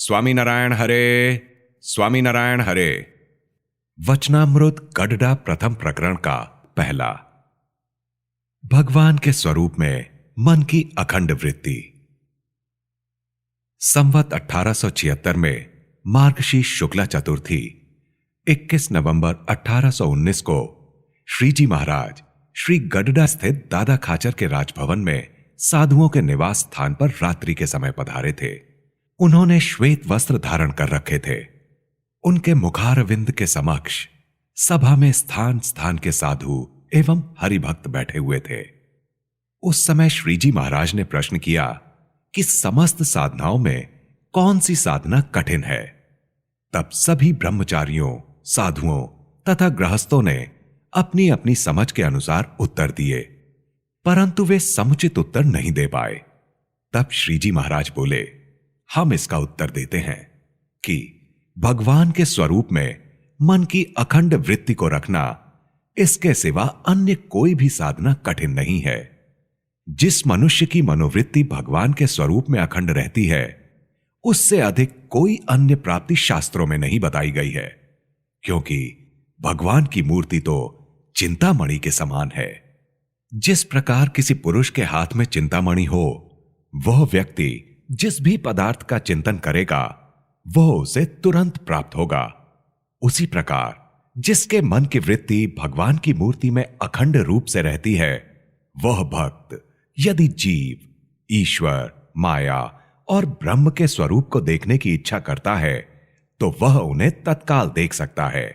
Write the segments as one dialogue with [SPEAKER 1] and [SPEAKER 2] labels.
[SPEAKER 1] स्वामी नारायण हरे, स्वामी नारायण हरे। वचनामृत गडडा प्रथम प्रकरण का पहला। भगवान के स्वरूप में मन की अखंड वृत्ति। संवत 1876 में मार्गशीर्ष शुक्ला चतुर्थी 21 नवंबर 1819 को श्रीजी महाराज श्री गडडा स्थित दादा खाचर के राजभवन में साधुओं के निवास स्थान पर रात्रि के समय पधारे थे। उन्होंने श्वेत वस्त्र धारण कर रखे थे। उनके मुखारविंद के समक्ष सभा में स्थान स्थान के साधु एवं हरिभक्त बैठे हुए थे। उस समय श्रीजी महाराज ने प्रश्न किया कि समस्त साधनाओं में कौन सी साधना कठिन है। तब सभी ब्रह्मचारियों, साधुओं तथा गृहस्थों ने अपनी अपनी समझ के अनुसार उत्तर दिए, परंतु वे समुचित उत्तर नहीं दे पाए। तब श्रीजी महाराज बोले, हम इसका उत्तर देते हैं कि भगवान के स्वरूप में मन की अखंड वृत्ति को रखना, इसके सिवा अन्य कोई भी साधना कठिन नहीं है। जिस मनुष्य की मनोवृत्ति भगवान के स्वरूप में अखंड रहती है, उससे अधिक कोई अन्य प्राप्ति शास्त्रों में नहीं बताई गई है, क्योंकि भगवान की मूर्ति तो चिंतामणि के समान है। जिस प्रकार किसी पुरुष के हाथ में चिंतामणि हो, वह व्यक्ति जिस भी पदार्थ का चिंतन करेगा वह उसे तुरंत प्राप्त होगा। उसी प्रकार जिसके मन की वृत्ति भगवान की मूर्ति में अखंड रूप से रहती है, वह भक्त यदि जीव, ईश्वर, माया और ब्रह्म के स्वरूप को देखने की इच्छा करता है तो वह उन्हें तत्काल देख सकता है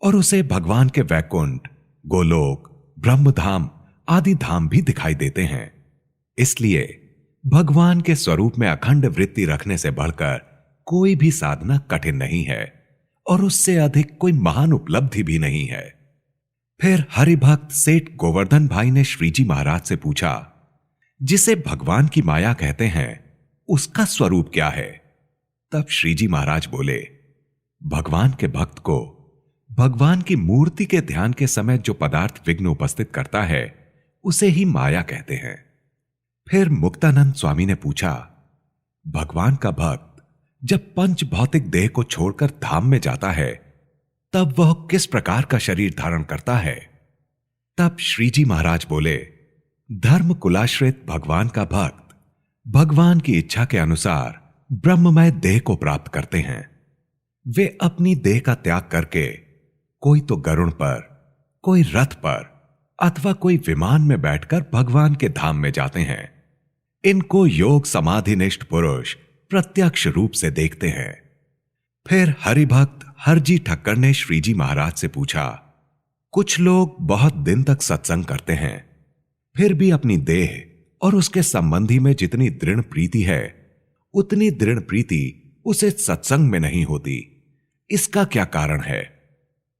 [SPEAKER 1] और उसे भगवान के वैकुंठ, गोलोक, ब्रह्मधाम आदि धाम भी दिखाई देते हैं। इसलिए भगवान के स्वरूप में अखंड वृत्ति रखने से बढ़कर कोई भी साधना कठिन नहीं है और उससे अधिक कोई महान उपलब्धि भी नहीं है। फिर हरिभक्त सेठ गोवर्धन भाई ने श्रीजी महाराज से पूछा, जिसे भगवान की माया कहते हैं उसका स्वरूप क्या है? तब श्रीजी महाराज बोले, भगवान के भक्त को भगवान की मूर्ति के ध्यान के समय जो पदार्थ विघ्न उपस्थित करता है उसे ही माया कहते हैं। फिर मुक्तानंद स्वामी ने पूछा, भगवान का भक्त जब पंच भौतिक देह को छोड़कर धाम में जाता है तब वह किस प्रकार का शरीर धारण करता है? तब श्रीजी महाराज बोले, धर्म कुलाश्रित भगवान का भक्त भगवान की इच्छा के अनुसार ब्रह्ममय देह को प्राप्त करते हैं। वे अपनी देह का त्याग करके कोई तो गरुड़ पर, कोई रथ पर अथवा कोई विमान में बैठकर भगवान के धाम में जाते हैं। इनको योग समाधिनिष्ठ पुरुष प्रत्यक्ष रूप से देखते हैं। फिर हरिभक्त हरजी ठक्कर ने श्रीजी महाराज से पूछा, कुछ लोग बहुत दिन तक सत्संग करते हैं, फिर भी अपनी देह और उसके संबंधी में जितनी दृढ़ प्रीति है उतनी दृढ़ प्रीति उसे सत्संग में नहीं होती। इसका क्या कारण है?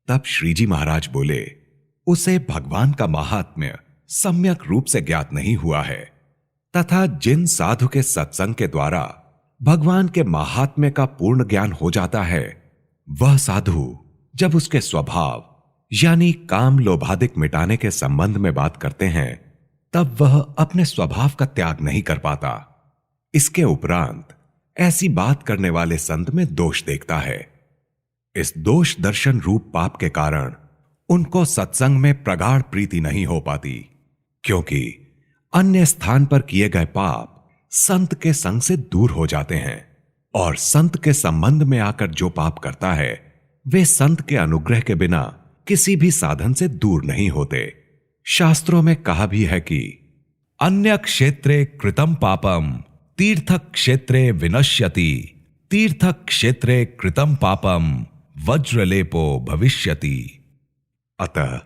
[SPEAKER 1] तब श्रीजी महाराज बोले, उसे भगवान का महात्म्य सम्यक रूप से ज्ञात नहीं हुआ है तथा जिन साधु के सत्संग के द्वारा भगवान के महात्म्य का पूर्ण ज्ञान हो जाता है, वह साधु जब उसके स्वभाव यानी काम लोभादिक मिटाने के संबंध में बात करते हैं तब वह अपने स्वभाव का त्याग नहीं कर पाता। इसके उपरांत ऐसी बात करने वाले संत में दोष देखता है। इस दोष दर्शन रूप पाप के कारण उनको सत्संग में प्रगाढ़ प्रीति नहीं हो पाती, क्योंकि अन्य स्थान पर किए गए पाप संत के संग से दूर हो जाते हैं और संत के संबंध में आकर जो पाप करता है वे संत के अनुग्रह के बिना किसी भी साधन से दूर नहीं होते। शास्त्रों में कहा भी है कि अन्य क्षेत्रे कृतम पापम तीर्थ क्षेत्रे विनश्यति, तीर्थ क्षेत्रे कृतम पापम वज्रलेपो भविष्यति। अतः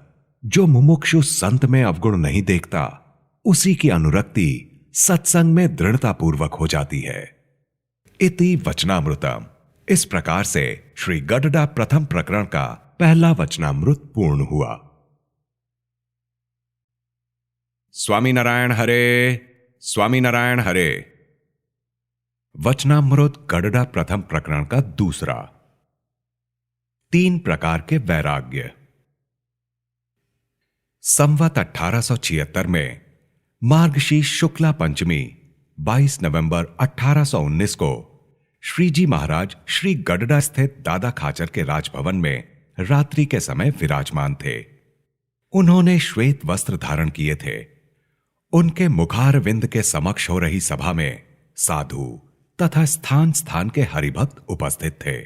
[SPEAKER 1] जो मुमुक्षु संत में अवगुण नहीं देखता उसी की अनुरक्ति सत्संग में दृढ़ता पूर्वक हो जाती है। इति वचनामृतम। इस प्रकार से श्री गडडा प्रथम प्रकरण का पहला वचनामृत पूर्ण हुआ। स्वामी नारायण हरे, स्वामी नारायण हरे। वचनामृत गडडा प्रथम प्रकरण का दूसरा। 3 प्रकार के वैराग्य। संवत 1876 में मार्गशीर्ष शुक्ला पंचमी 22 नवंबर 1819 को श्रीजी महाराज श्री गडडा स्थित दादा खाचर के राजभवन में रात्रि के समय विराजमान थे। उन्होंने श्वेत वस्त्र धारण किए थे। उनके मुखारविंद के समक्ष हो रही सभा में साधु तथा स्थान स्थान के हरिभक्त उपस्थित थे।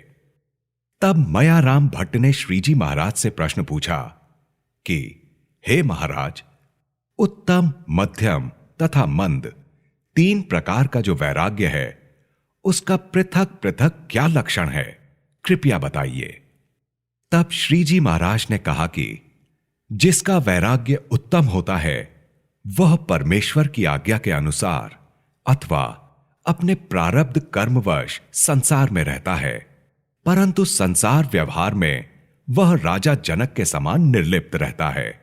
[SPEAKER 1] तब मयाराम भट्ट ने श्रीजी महाराज से प्रश्न पूछा कि हे महाराज, उत्तम, मध्यम तथा मंद 3 प्रकार का जो वैराग्य है, उसका पृथक पृथक क्या लक्षण है, कृपया बताइए। तब श्रीजी महाराज ने कहा कि जिसका वैराग्य उत्तम होता है वह परमेश्वर की आज्ञा के अनुसार अथवा अपने प्रारब्ध कर्मवश संसार में रहता है, परंतु संसार व्यवहार में वह राजा जनक के समान निर्लिप्त रहता है।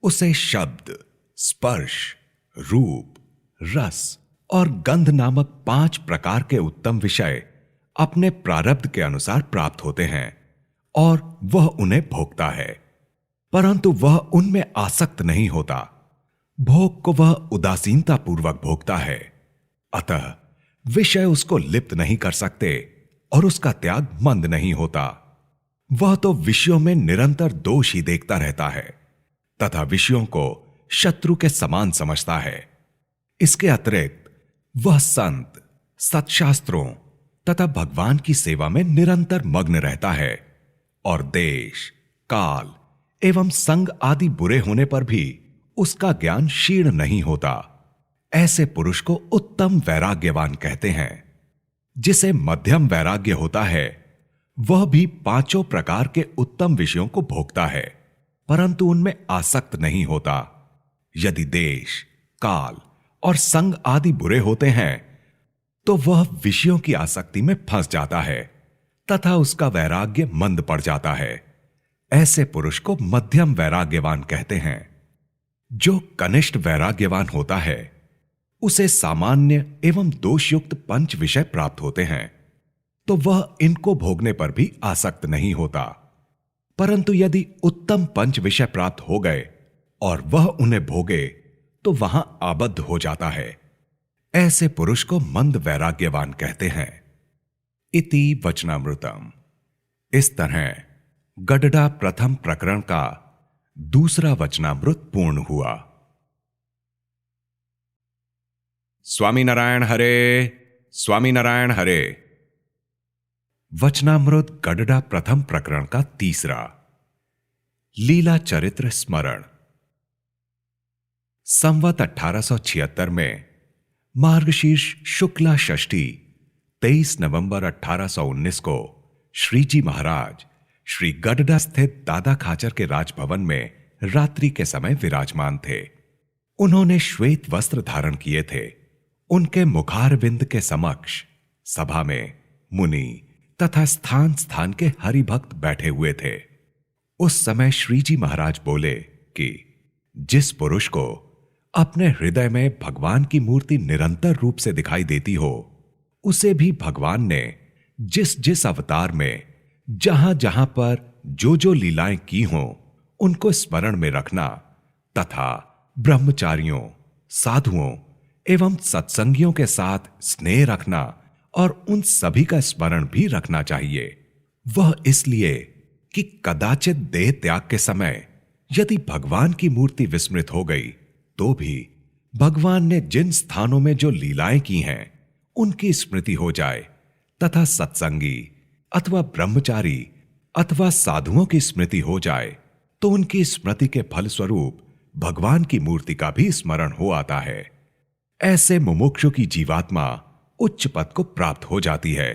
[SPEAKER 1] उसे शब्द, स्पर्श, रूप, रस और गंध नामक 5 प्रकार के उत्तम विषय अपने प्रारब्ध के अनुसार प्राप्त होते हैं और वह उन्हें भोगता है, परंतु वह उनमें आसक्त नहीं होता। भोग को वह उदासीनता पूर्वक भोगता है, अतः विषय उसको लिप्त नहीं कर सकते और उसका त्याग मंद नहीं होता। वह तो विषयों में निरंतर दोष ही देखता रहता है तथा विषयों को शत्रु के समान समझता है। इसके अतिरिक्त वह संत, सत्शास्त्रों तथा भगवान की सेवा में निरंतर मग्न रहता है और देश, काल एवं संग आदि बुरे होने पर भी उसका ज्ञान क्षीण नहीं होता। ऐसे पुरुष को उत्तम वैराग्यवान कहते हैं। जिसे मध्यम वैराग्य होता है वह भी 5 प्रकार के उत्तम विषयों को भोगता है, परंतु उनमें आसक्त नहीं होता। यदि देश, काल और संग आदि बुरे होते हैं तो वह विषयों की आसक्ति में फंस जाता है तथा उसका वैराग्य मंद पड़ जाता है। ऐसे पुरुष को मध्यम वैराग्यवान कहते हैं। जो कनिष्ठ वैराग्यवान होता है उसे सामान्य एवं दोषयुक्त 5 विषय प्राप्त होते हैं, तो वह इनको भोगने पर भी आसक्त नहीं होता। परंतु यदि उत्तम 5 विषय प्राप्त हो गए और वह उन्हें भोगे तो वहां आबद्ध हो जाता है। ऐसे पुरुष को मंद वैराग्यवान कहते हैं। इति वचनामृतम। इस तरह गडडा प्रथम प्रकरण का दूसरा वचनामृत पूर्ण हुआ। स्वामी नारायण हरे, स्वामी नारायण हरे। वचनामृत गडडा प्रथम प्रकरण का तीसरा, लीला चरित्र स्मरण। संवत 1876 में मार्गशीर्ष शुक्ला षष्ठी 23 नवंबर 1819 को श्रीजी महाराज श्री गडडा स्थित दादा खाचर के राजभवन में रात्रि के समय विराजमान थे। उन्होंने श्वेत वस्त्र धारण किए थे। उनके मुखारविंद के समक्ष सभा में मुनि तथा स्थान स्थान के हरिभक्त बैठे हुए थे। उस समय श्रीजी महाराज बोले कि जिस पुरुष को अपने हृदय में भगवान की मूर्ति निरंतर रूप से दिखाई देती हो, उसे भी भगवान ने जिस जिस अवतार में जहां जहां पर जो जो लीलाएं की हों उनको स्मरण में रखना तथा ब्रह्मचारियों, साधुओं एवं सत्संगियों के साथ स्नेह रखना और उन सभी का स्मरण भी रखना चाहिए। वह इसलिए कि कदाचित देह त्याग के समय यदि भगवान की मूर्ति विस्मृत हो गई तो भी भगवान ने जिन स्थानों में जो लीलाएं की हैं उनकी स्मृति हो जाए तथा सत्संगी अथवा ब्रह्मचारी अथवा साधुओं की स्मृति हो जाए तो उनकी स्मृति के फलस्वरूप भगवान की मूर्ति का भी स्मरण हो आता है। ऐसे मुमुक्षु की जीवात्मा उच्च पद को प्राप्त हो जाती है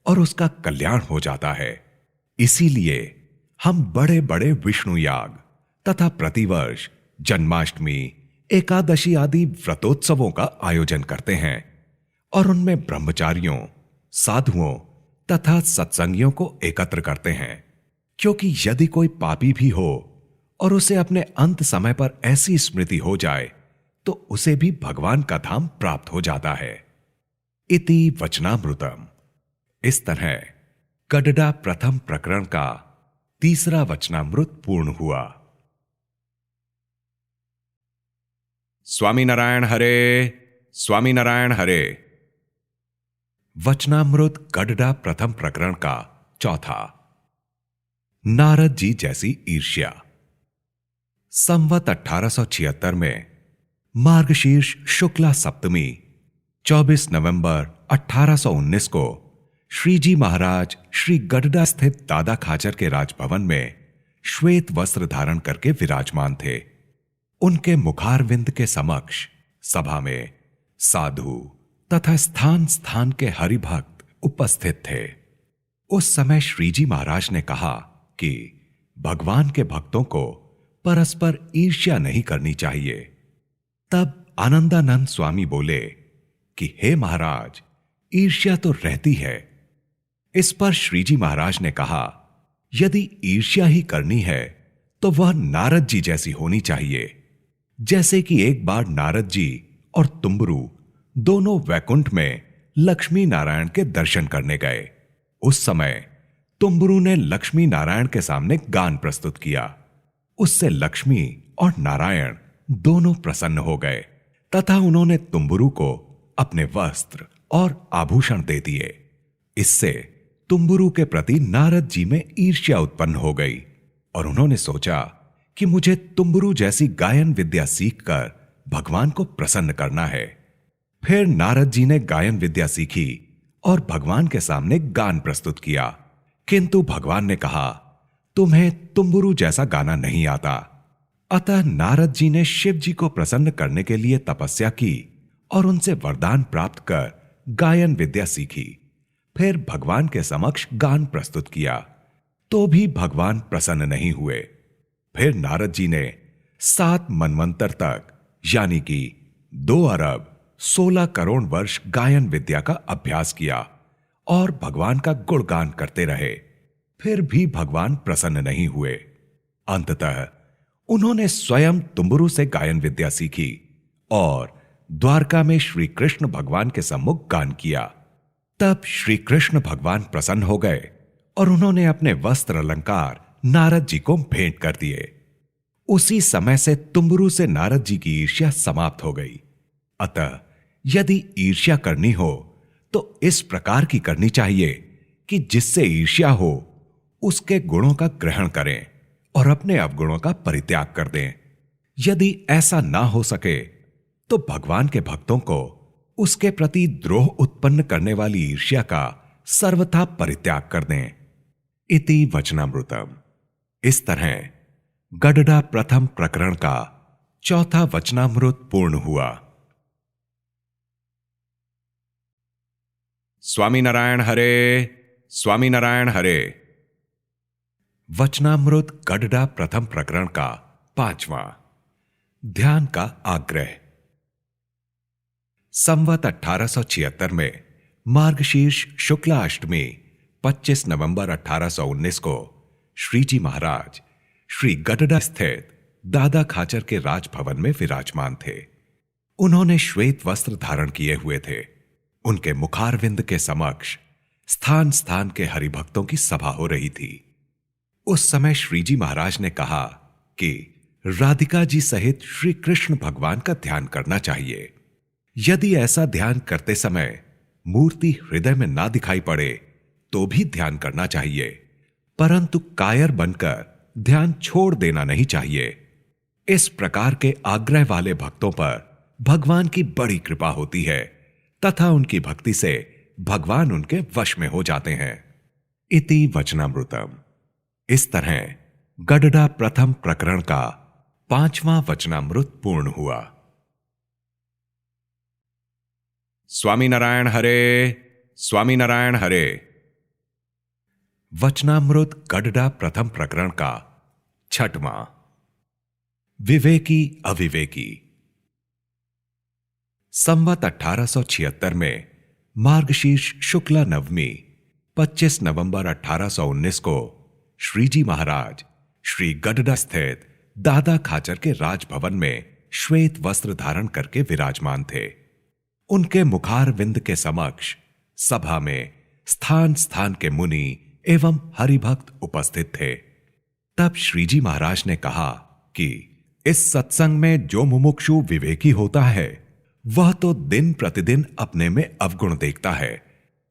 [SPEAKER 1] और उसका कल्याण हो जाता है। इसीलिए हम बड़े बड़े विष्णु याग तथा प्रतिवर्ष जन्माष्टमी, एकादशी आदि व्रतोत्सवों का आयोजन करते हैं और उनमें ब्रह्मचारियों, साधुओं तथा सत्संगियों को एकत्र करते हैं, क्योंकि यदि कोई पापी भी हो और उसे अपने अंत समय पर ऐसी स्मृति हो जाए तो उसे भी भगवान का धाम प्राप्त हो जाता है। इति वचनामृतम। इस तरह गडडा प्रथम प्रकरण का तीसरा वचनामृत पूर्ण हुआ। स्वामी नारायण हरे, स्वामी नारायण हरे। वचनामृत गडडा प्रथम प्रकरण का चौथा। नारद जी जैसी ईर्ष्या। संवत 1876 में मार्गशीर्ष शुक्ला सप्तमी 24 नवंबर 1819 को श्री जी महाराज श्री गडडा स्थित दादा खाचर के राजभवन में श्वेत वस्त्र धारण करके विराजमान थे। उनके मुखारविंद के समक्ष सभा में साधु तथा स्थान स्थान के हरिभक्त उपस्थित थे। उस समय श्री जी महाराज ने कहा कि भगवान के भक्तों को परस्पर ईर्ष्या नहीं करनी चाहिए। तब आनंदानंद स्वामी बोले कि हे महाराज, ईर्ष्या तो रहती है। इस पर श्री जी महाराज ने कहा, यदि ईर्ष्या ही करनी है तो वह नारद जी जैसी होनी चाहिए। जैसे कि एक बार नारद जी और तुम्बरू दोनों वैकुंठ में लक्ष्मी नारायण के दर्शन करने गए। उस समय तुम्बरू ने लक्ष्मी नारायण के सामने गान प्रस्तुत किया। उससे लक्ष्मी और नारायण दोनों प्रसन्न हो गए तथा उन्होंने तुम्बरू को अपने वस्त्र और आभूषण दे दिए। इससे तुम्बरू के प्रति नारद जी में ईर्ष्या उत्पन्न हो गई और उन्होंने सोचा कि मुझे तुम्बरू जैसी गायन विद्या सीखकर भगवान को प्रसन्न करना है। फिर नारद जी ने गायन विद्या सीखी और भगवान के सामने गान प्रस्तुत किया, किंतु भगवान ने कहा, तुम्हें तुम्बरू जैसा गाना नहीं आता। अतः नारद जी ने शिव जी को प्रसन्न करने के लिए तपस्या की और उनसे वरदान प्राप्त कर गायन विद्या सीखी। फिर भगवान के समक्ष गान प्रस्तुत किया तो भी भगवान प्रसन्न नहीं हुए। फिर नारद जी ने 7 मनवंतर तक यानी कि 2 अरब 16 करोड़ वर्ष गायन विद्या का अभ्यास किया और भगवान का गुणगान करते रहे। फिर भी भगवान प्रसन्न नहीं हुए। अंततः उन्होंने स्वयं तुम्बरू से गायन विद्या सीखी और द्वारका में श्री कृष्ण भगवान के सम्मुख गान किया। तब श्री कृष्ण भगवान प्रसन्न हो गए और उन्होंने अपने वस्त्र अलंकार नारद जी को भेंट कर दिए। उसी समय से तुम्बरू से नारद जी की ईर्ष्या समाप्त हो गई। अतः यदि ईर्ष्या करनी हो तो इस प्रकार की करनी चाहिए कि जिससे ईर्ष्या हो उसके गुणों का ग्रहण करें और अपने अवगुणों का परित्याग कर दें। यदि ऐसा ना हो सके तो भगवान के भक्तों को उसके प्रति द्रोह उत्पन्न करने वाली ईर्ष्या का सर्वथा परित्याग कर दें। इति वचनामृतम। इस तरह गडडा प्रथम प्रकरण का चौथा वचनामृत पूर्ण हुआ। स्वामी नारायण हरे, स्वामी नारायण हरे। वचनामृत गडडा प्रथम प्रकरण का 5वां। ध्यान का आग्रह। संवत 1876 में मार्गशीर्ष शुक्ला अष्टमी 25 नवंबर 1819 को श्री जी महाराज श्री गडडा स्थित दादा खाचर के राजभवन में विराजमान थे। उन्होंने श्वेत वस्त्र धारण किए हुए थे। उनके मुखारविंद के समक्ष स्थान स्थान के हरिभक्तों की सभा हो रही थी। उस समय श्री जी महाराज ने कहा कि राधिका जी सहित श्री कृष्ण भगवान का ध्यान करना चाहिए। यदि ऐसा ध्यान करते समय मूर्ति हृदय में ना दिखाई पड़े तो भी ध्यान करना चाहिए, परंतु कायर बनकर ध्यान छोड़ देना नहीं चाहिए। इस प्रकार के आग्रह वाले भक्तों पर भगवान की बड़ी कृपा होती है तथा उनकी भक्ति से भगवान उनके वश में हो जाते हैं। इति वचनामृतम। इस तरह गडडा प्रथम प्रकरण का 5वां वचनामृत पूर्ण हुआ। स्वामी नारायण हरे, स्वामी नारायण हरे। वचनामृत गडडा प्रथम प्रकरण का 6वां। विवेकी अविवेकी। संवत 1876 में मार्गशीर्ष शुक्ला नवमी 25 नवंबर 1819 को श्री जी महाराज श्री गडडा स्थित दादा खाचर के राजभवन में श्वेत वस्त्र धारण करके विराजमान थे। उनके मुखारविंद के समक्ष सभा में स्थान स्थान के मुनि एवं हरिभक्त उपस्थित थे। तब श्री जी महाराज ने कहा कि इस सत्संग में जो मुमुक्षु विवेकी होता है वह तो दिन प्रतिदिन अपने में अवगुण देखता है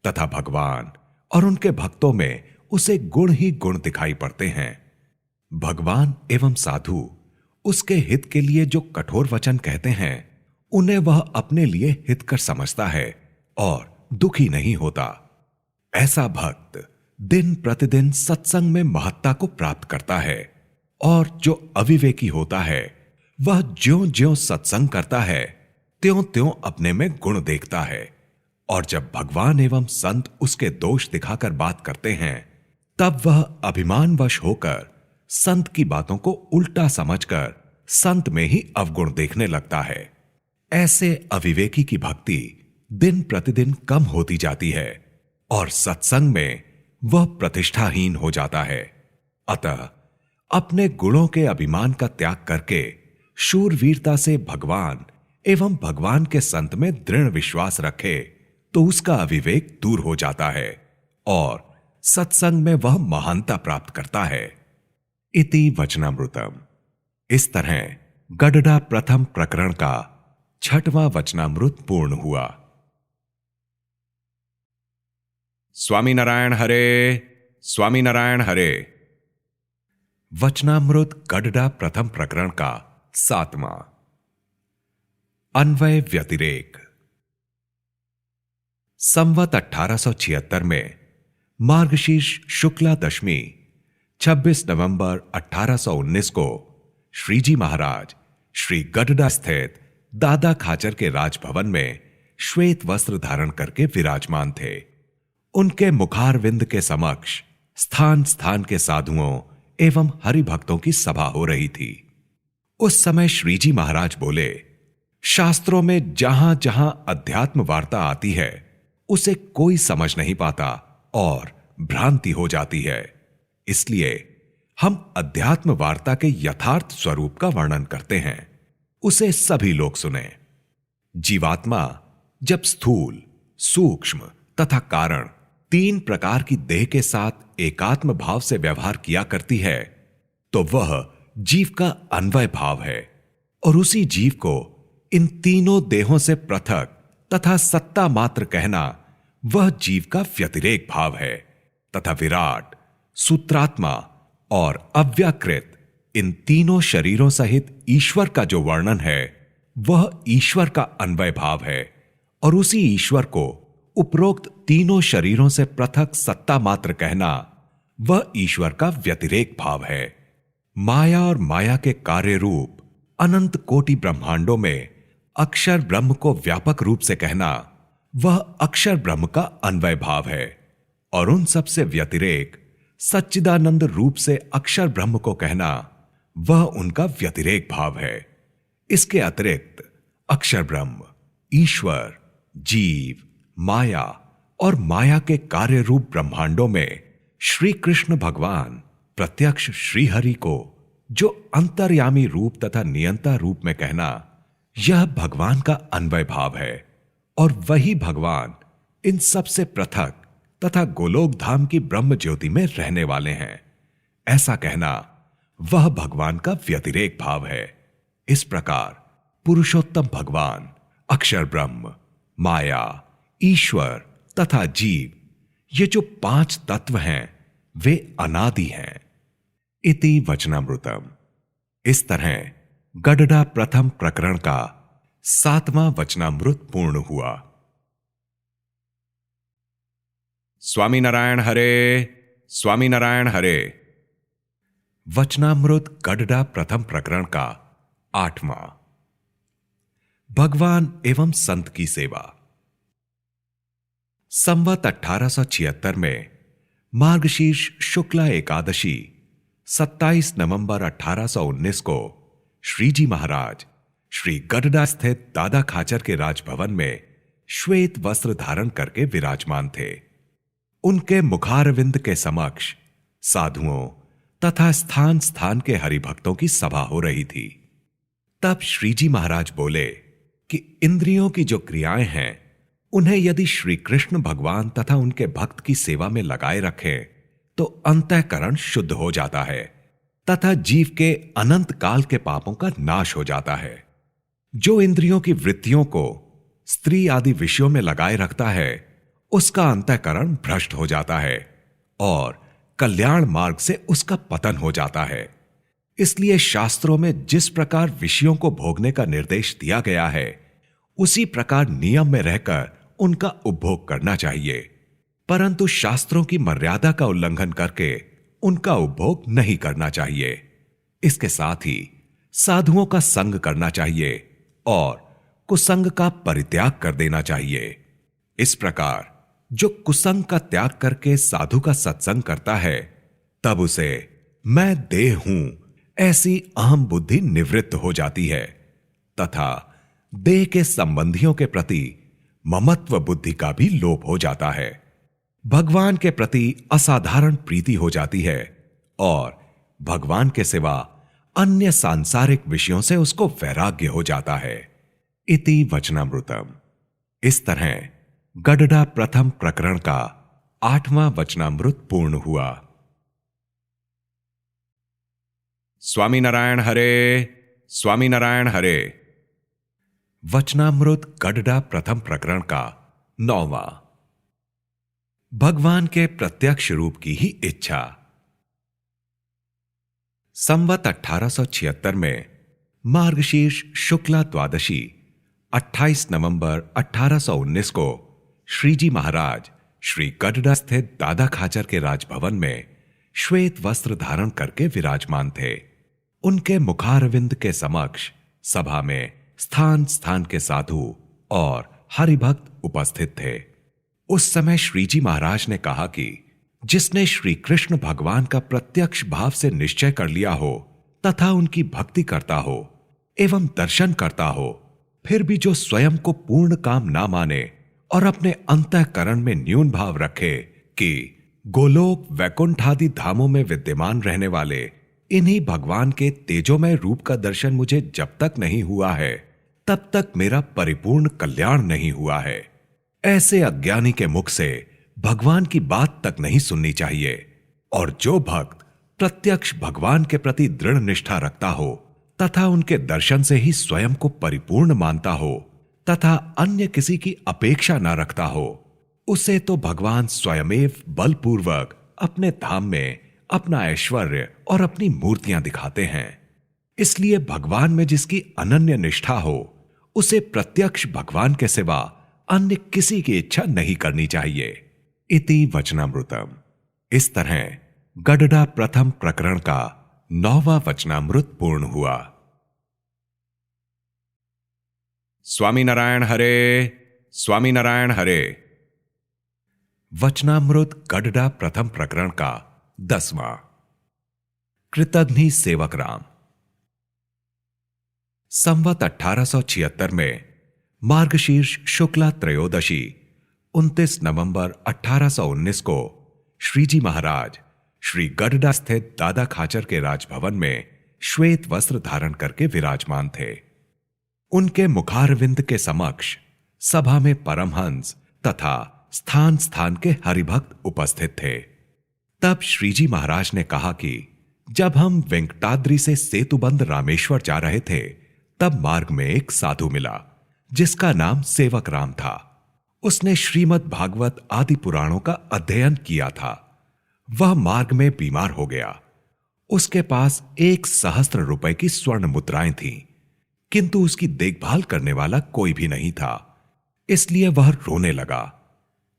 [SPEAKER 1] तथा भगवान और उनके भक्तों में उसे गुण ही गुण दिखाई पड़ते हैं। भगवान एवं साधु उसके हित के लिए जो कठोर वचन कहते हैं उन्हें वह अपने लिए हितकर समझता है और दुखी नहीं होता। ऐसा भक्त दिन प्रतिदिन सत्संग में महत्ता को प्राप्त करता है, और जो अविवेकी होता है वह ज्यों-ज्यों सत्संग करता है त्यों-त्यों अपने में गुण देखता है, और जब भगवान एवं संत उसके दोष दिखाकर बात करते हैं तब वह अभिमानवश होकर संत की बातों को उल्टा समझकर संत में ही अवगुण देखने लगता है। ऐसे अविवेकी की भक्ति दिन प्रतिदिन कम होती जाती है और सत्संग में वह प्रतिष्ठाहीन हो जाता है। अतः अपने गुणों के अभिमान का त्याग करके शूरवीरता से भगवान एवं भगवान के संत में दृढ़ विश्वास रखे तो उसका अविवेक दूर हो जाता है और सत्संग में वह महानता प्राप्त करता है। इति वचनामृतम। इस तरह गडडा प्रथम प्रकरण का 6वां वचनामृत पूर्ण हुआ। स्वामी नारायण हरे, स्वामी नारायण हरे। वचनामृत गडडा प्रथम प्रकरण का 7वां। अन्वय व्यतिरेक। संवत 1876 में मार्गशीर्ष शुक्ला दशमी 26 नवंबर 1819 को श्रीजी महाराज श्री गडडा स्थित दादा खाचर के राजभवन में श्वेत वस्त्र धारण करके विराजमान थे। उनके मुखारविंद के समक्ष स्थान स्थान के साधुओं एवं हरिभक्तों की सभा हो रही थी। उस समय श्रीजी महाराज बोले, शास्त्रों में जहां जहां अध्यात्म वार्ता आती है उसे कोई समझ नहीं पाता और भ्रांति हो जाती है, इसलिए हम अध्यात्म वार्ता के यथार्थ स्वरूप का वर्णन करते हैं, उसे सभी लोग सुने। जीवात्मा जब स्थूल, सूक्ष्म तथा कारण 3 प्रकार की देह के साथ एकात्म भाव से व्यवहार किया करती है तो वह जीव का अन्वय भाव है, और उसी जीव को इन तीनों देहों से पृथक तथा सत्ता मात्र कहना वह जीव का व्यतिरेक भाव है, तथा विराट, सूत्रात्मा और अव्याकृत इन तीनों शरीरों सहित ईश्वर का जो वर्णन है वह ईश्वर का अन्वय भाव है, और उसी ईश्वर को उपरोक्त तीनों शरीरों से पृथक सत्ता मात्र कहना वह ईश्वर का व्यतिरेक भाव है। माया और माया के कार्य रूप अनंत कोटि ब्रह्मांडों में अक्षर ब्रह्म को व्यापक रूप से कहना वह अक्षर ब्रह्म का अन्वय भाव है, और उन सब से व्यतिरेक सच्चिदानंद रूप से अक्षर ब्रह्म को कहना वह उनका व्यतिरेक भाव है। इसके अतिरिक्त अक्षर ब्रह्म, ईश्वर, जीव, माया और माया के कार्य रूप ब्रह्मांडों में श्री कृष्ण भगवान प्रत्यक्ष श्री हरि को जो अंतर्यामी रूप तथा नियंता रूप में कहना यह भगवान का अन्वय भाव है, और वही भगवान इन सब से पृथक तथा गोलोक धाम की ब्रह्म ज्योति में रहने वाले हैं, ऐसा कहना वह भगवान का व्यतिरेक भाव है। इस प्रकार पुरुषोत्तम भगवान, अक्षर ब्रह्म, माया, ईश्वर तथा जीव, ये जो 5 तत्व हैं वे अनादि हैं। इति वचनामृतम। इस तरह गडडा प्रथम प्रकरण का 7वां वचनामृत पूर्ण हुआ। स्वामी नारायण हरे, स्वामी नारायण हरे। वचनामृत गडडा प्रथम प्रकरण का 8वां। भगवान एवं संत की सेवा। संवत 1876 में मार्गशीर्ष शुक्ला एकादशी 27 नवंबर 1819 को श्रीजी महाराज श्री गडडा स्थित दादा खाचर के राजभवन में श्वेत वस्त्र धारण करके विराजमान थे। उनके मुखारविंद के समक्ष साधुओं तथा स्थान स्थान के हरिभक्तों की सभा हो रही थी। तब श्रीजी महाराज बोले कि इंद्रियों की जो क्रियाएं हैं उन्हें यदि श्री कृष्ण भगवान तथा उनके भक्त की सेवा में लगाए रखें तो अंतःकरण शुद्ध हो जाता है तथा जीव के अनंत काल के पापों का नाश हो जाता है। जो इंद्रियों की वृत्तियों को स्त्री आदि विषयों में लगाए रखता है उसका अंतःकरण भ्रष्ट हो जाता है और कल्याण मार्ग से उसका पतन हो जाता है। इसलिए शास्त्रों में जिस प्रकार विषयों को भोगने का निर्देश दिया गया है, उसी प्रकार नियम में रहकर उनका उपभोग करना चाहिए, परंतु शास्त्रों की मर्यादा का उल्लंघन करके उनका उपभोग नहीं करना चाहिए। इसके साथ ही साधुओं का संग करना चाहिए और कुसंग का परित्याग कर देना चाहिए। इस प्रकार जो कुसंग का त्याग करके साधु का सत्संग करता है, तब उसे मैं देह हूं ऐसी अहम बुद्धि निवृत्त हो जाती है तथा देह के संबंधियों के प्रति ममत्व बुद्धि का भी लोप हो जाता है। भगवान के प्रति असाधारण प्रीति हो जाती है और भगवान के सिवा अन्य सांसारिक विषयों से उसको वैराग्य हो जाता है। इति वचनामृतम। इस तरह गडडा प्रथम प्रकरण का 8वां वचनामृत पूर्ण हुआ। स्वामी नारायण हरे, स्वामी नारायण हरे। वचनामृत गडडा प्रथम प्रकरण का 9वां। भगवान के प्रत्यक्ष रूप की ही इच्छा। संवत 1876 में मार्गशीर्ष शुक्ला द्वादशी 28 नवंबर 1819 को श्रीजी महाराज श्री गडडा स्थित दादा खाचर के राजभवन में श्वेत वस्त्र धारण करके विराजमान थे। उनके मुखारविंद के समक्ष सभा में स्थान स्थान के साधु और हरिभक्त उपस्थित थे। उस समय श्रीजी महाराज ने कहा कि जिसने श्री कृष्ण भगवान का प्रत्यक्ष भाव से निश्चय कर लिया हो तथा उनकी भक्ति करता हो एवं दर्शन करता हो, फिर भी जो स्वयं को पूर्ण काम ना माने और अपने अंतःकरण में न्यून भाव रखे कि गोलोक वैकुंठ आदि धामों में विद्यमान रहने वाले इन्हीं भगवान के तेजोमय रूप का दर्शन मुझे जब तक नहीं हुआ है, तब तक मेरा परिपूर्ण कल्याण नहीं हुआ है, ऐसे अज्ञानी के मुख से भगवान की बात तक नहीं सुननी चाहिए। और जो भक्त प्रत्यक्ष भगवान के प्रति दृढ़ निष्ठा रखता हो तथा उनके दर्शन से ही स्वयं को परिपूर्ण मानता हो तथा अन्य किसी की अपेक्षा न रखता हो, उसे तो भगवान स्वयमेव बलपूर्वक अपने धाम में अपना ऐश्वर्य और अपनी मूर्तियां दिखाते हैं। इसलिए भगवान में जिसकी अनन्य निष्ठा हो, उसे प्रत्यक्ष भगवान के सिवा अन्य किसी की इच्छा नहीं करनी चाहिए। इति वचनामृतम। इस तरह गडडा प्रथम प्रकरण का 9वां वचनामृत पूर्ण हुआ। स्वामी नारायण हरे, स्वामी नारायण हरे। वचनामृत गडडा प्रथम प्रकरण का 10वां। कृतघ्नि सेवक राम। संवत 1876 में मार्गशीर्ष शुक्ला त्रयोदशी 29 नवंबर 1819 को श्रीजी महाराज श्री गडडा स्थित दादा खाचर के राजभवन में श्वेत वस्त्र धारण करके विराजमान थे। उनके मुखारविंद के समक्ष सभा में परमहंस तथा स्थान स्थान के हरिभक्त उपस्थित थे। तब श्रीजी महाराज ने कहा कि जब हम वेंकटाद्रि से सेतुबंद रामेश्वर जा रहे थे, तब मार्ग में एक साधु मिला जिसका नाम सेवक राम था। उसने श्रीमद् भागवत आदि पुराणों का अध्ययन किया था। वह मार्ग में बीमार हो गया। उसके पास 1,000 रुपए की स्वर्ण मुद्राएं थीं, किंतु उसकी देखभाल करने वाला कोई भी नहीं था। इसलिए वह रोने लगा।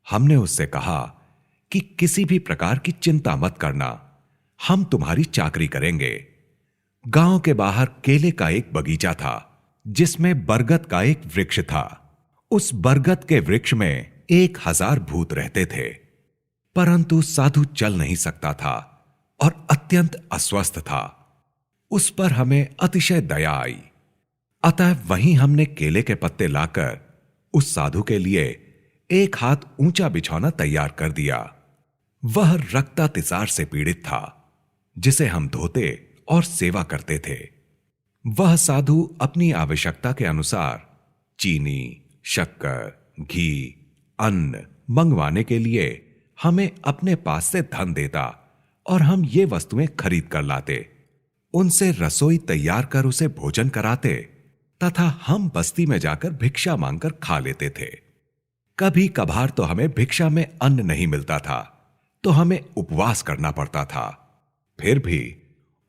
[SPEAKER 1] हमने उससे कहा कि किसी भी प्रकार की चिंता मत करना, हम तुम्हारी चाकरी करेंगे। गांव के बाहर केले का एक बगीचा था जिसमें बरगद का एक वृक्ष था। उस बरगद के वृक्ष में 1,000 भूत रहते थे, परंतु साधु चल नहीं सकता था और अत्यंत अस्वस्थ था। उस पर हमें अतिशय दया आई। अतः वहीं हमने केले के पत्ते लाकर उस साधु के लिए 1 हाथ ऊंचा बिछौना तैयार कर दिया। वह रक्तातिसार से पीड़ित था, जिसे हम धोते और सेवा करते थे। वह साधु अपनी आवश्यकता के अनुसार चीनी, शक्कर, घी, अन्न मंगवाने के लिए हमें अपने पास से धन देता और हम ये वस्तुएं खरीद कर लाते। उनसे रसोई तैयार कर उसे भोजन कराते तथा हम बस्ती में जाकर भिक्षा मांगकर खा लेते थे। कभी कभार तो हमें भिक्षा में अन्न नहीं मिलता था, तो हमें उपवास करना पड़ता था। फिर भी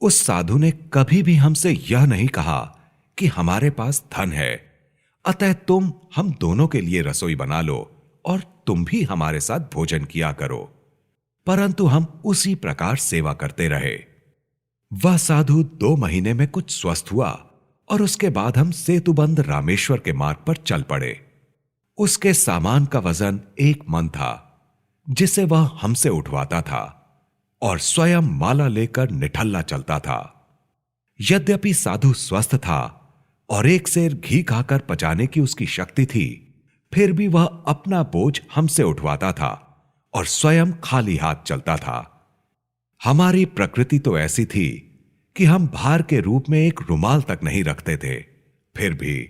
[SPEAKER 1] उस साधु ने कभी भी हमसे यह नहीं कहा कि हमारे पास धन है, अतः तुम हम दोनों के लिए रसोई बना लो और तुम भी हमारे साथ भोजन किया करो। परंतु हम उसी प्रकार सेवा करते रहे। वह साधु 2 महीने में कुछ स्वस्थ हुआ और उसके बाद हम सेतुबंद रामेश्वर के मार्ग पर चल पड़े। उसके सामान का वजन 1 मन था, जिसे वह हमसे उठवाता था और स्वयं माला लेकर निठल्ला चलता था। यद्यपि साधु स्वस्थ था और 1 सेर घी खाकर पचाने की उसकी शक्ति थी, फिर भी वह अपना बोझ हमसे उठवाता था और स्वयं खाली हाथ चलता था। हमारी प्रकृति तो ऐसी थी कि हम भार के रूप में एक रुमाल तक नहीं रखते थे, फिर भी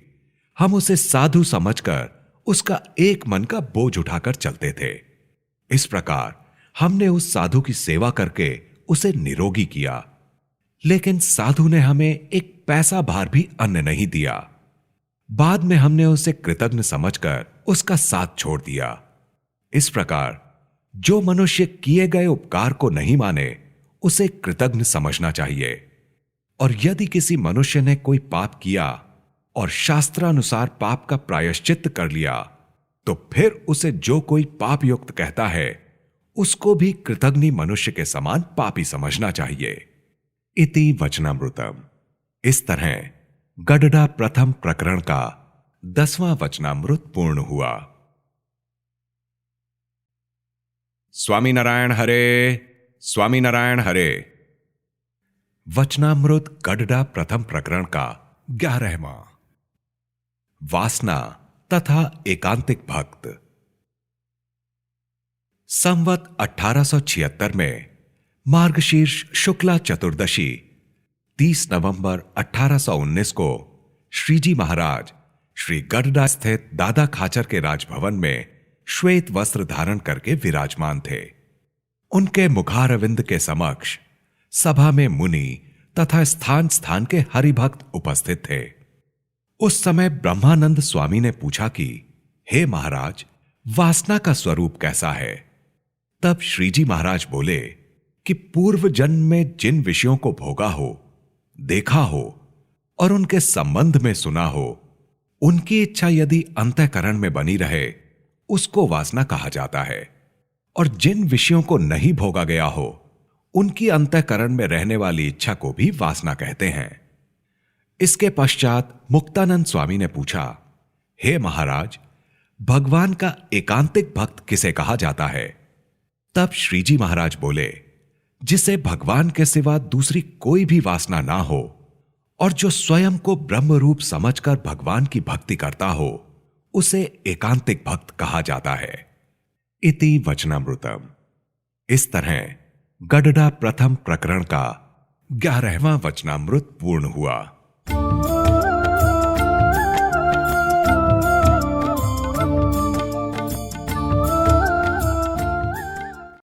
[SPEAKER 1] हम उसे साधु समझकर उसका 1 मन का बोझ उठाकर चलते थे। इस प्रकार हमने उस साधु की सेवा करके उसे निरोगी किया, लेकिन साधु ने हमें 1 पैसा भार भी अन्न नहीं दिया। बाद में हमने उसे कृतज्ञ समझकर उसका साथ छोड़ दिया। इस प्रकार जो मनुष्य किए गए उपकार को नहीं माने, उसे कृतज्ञ समझना चाहिए। और यदि किसी मनुष्य ने कोई पाप किया और शास्त्रानुसार पाप का प्रायश्चित्त कर लिया, तो फिर उसे जो कोई पाप युक्त कहता है, उसको भी कृतज्ञ मनुष्य के समान पापी समझना चाहिए। इति वचनामृतम। इस तरह गडडा प्रथम प्रकरण का 10वां वचनामृत पूर्ण हुआ। स्वामी नारायण हरे, स्वामी नारायण हरे। वचनामृत गडडा प्रथम प्रकरण का 11वां। वासना तथा एकांतिक भक्त। संवत 1876 में मार्गशीर्ष शुक्ला चतुर्दशी 30 नवंबर 1819 को श्रीजी महाराज श्री गडडा स्थित दादा खाचर के राजभवन में श्वेत वस्त्र धारण करके विराजमान थे। उनके मुखारविंद के समक्ष सभा में मुनि तथा स्थान स्थान के हरिभक्त उपस्थित थे। उस समय ब्रह्मानंद स्वामी ने पूछा कि हे महाराज, वासना का स्वरूप कैसा है? तब श्रीजी महाराज बोले कि पूर्व जन्म में जिन विषयों को भोगा हो, देखा हो और उनके संबंध में सुना हो, उनकी इच्छा यदि अंतःकरण में बनी रहे, उसको वासना कहा जाता है। और जिन विषयों को नहीं भोगा गया हो, उनकी अंतःकरण में रहने वाली इच्छा को भी वासना कहते हैं। इसके पश्चात मुक्तानंद स्वामी ने पूछा, हे महाराज, भगवान का एकांतिक भक्त किसे कहा जाता है? तब श्रीजी महाराज बोले, जिसे भगवान के सिवा दूसरी कोई भी वासना ना हो और जो स्वयं को ब्रह्म रूप समझकर भगवान की भक्ति करता हो, उसे एकांतिक भक्त कहा जाता है। इति वचनामृतम। इस तरह गडडा प्रथम प्रकरण का 11वां वचनामृत पूर्ण हुआ।